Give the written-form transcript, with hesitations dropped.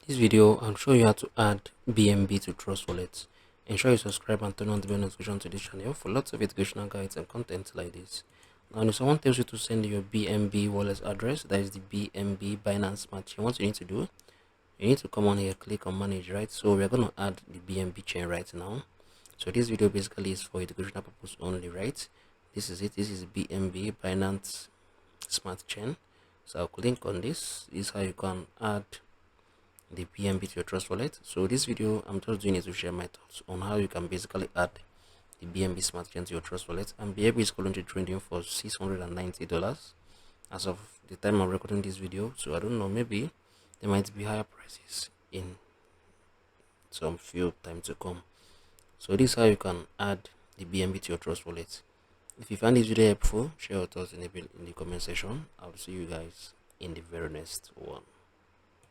This video, I'll show you how to add BNB to Trust Wallet. Ensure you subscribe and turn on the bell notification to this channel for lots of educational guides and content like this. Now, if someone tells you to send your BNB wallet address, that is the BNB Binance Smart Chain, what you need to do, you need to come on here, click on manage, right? So we're going to add the BNB chain right now. So this video basically is for educational purpose only, right? This is it. This is BNB Binance Smart Chain. So I'll click on this. This is how you can add the BNB to your Trust Wallet. So this video, I'm just doing it to share my thoughts on how you can basically add the BNB Smart Chain to your Trust Wallet. And BNB is currently trading for $690 as of the time I'm recording this video. So I don't know, maybe there might be higher prices in some few time to come. So this is how you can add the BNB to your Trust Wallet. If you find this video helpful, share your thoughts in the comment section. I'll see you guys in the very next one.